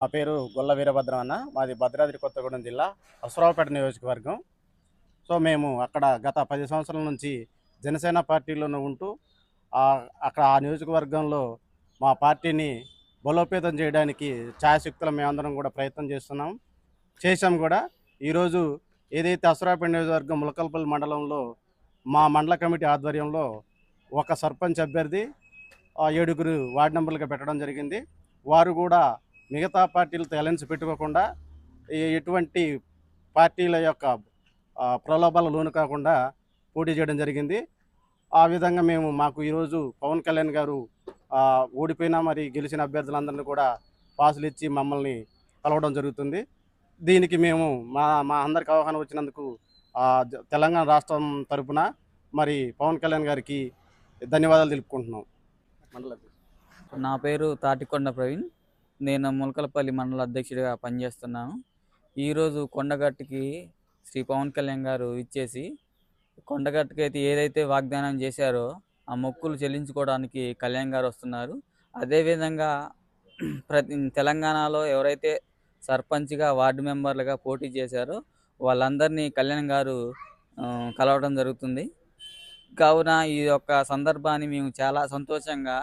నా పేరు గొల్ల వీరభద్రం అన్న. మాది భద్రాద్రి కొత్తగూడెం జిల్లా అశ్వరావుపేట నియోజకవర్గం. సో, మేము అక్కడ గత 10 సంవత్సరాల నుంచి జనసేన పార్టీలోనే ఉంటూ అక్కడ ఆ నియోజకవర్గంలో మా పార్టీని బలోపేతం చేయడానికి ఛాయశక్తుల మేమందరం కూడా ప్రయత్నం చేస్తున్నాం. చేశాం కూడా. ఈరోజు ఏదైతే అశ్వరావుపేట నియోజకవర్గం ములకల్పల్లి మండలంలో మా మండల కమిటీ ఆధ్వర్యంలో ఒక సర్పంచ్ అభ్యర్థి, 7 వార్డు మెంబర్లుగా పెట్టడం జరిగింది. వారు కూడా మిగతా పార్టీలతో అలయన్స్ పెట్టుకోకుండా ఎటువంటి పార్టీల యొక్క ప్రలోభాల లోను కాకుండా పోటీ చేయడం జరిగింది. ఆ విధంగా మాకు ఈరోజు పవన్ కళ్యాణ్ గారు ఓడిపోయినా మరి గెలిచిన అభ్యర్థులందరినీ కూడా పాసులు ఇచ్చి మమ్మల్ని కలవడం జరుగుతుంది. దీనికి మేము మా అందరికి అవగాహన వచ్చినందుకు తెలంగాణ రాష్ట్రం తరపున మరి పవన్ కళ్యాణ్ గారికి ధన్యవాదాలు తెలుపుకుంటున్నాం. మండల నా పేరు తాటికొండ ప్రవీణ్. నేను ములకలపల్లి మండల అధ్యక్షుడిగా పనిచేస్తున్నాను. ఈరోజు కొండగట్టుకి శ్రీ పవన్ కళ్యాణ్ గారు ఇచ్చేసి కొండగట్టుకి అయితే ఏదైతే వాగ్దానం చేశారో ఆ మొక్కులు చెల్లించుకోవడానికి కళ్యాణ్ గారు వస్తున్నారు. అదేవిధంగా తెలంగాణలో ఎవరైతే సర్పంచ్గా వార్డు మెంబర్లుగా పోటీ చేశారో వాళ్ళందరినీ కళ్యాణ్ గారు కలవడం జరుగుతుంది. కావున ఈ యొక్క సందర్భాన్ని మేము చాలా సంతోషంగా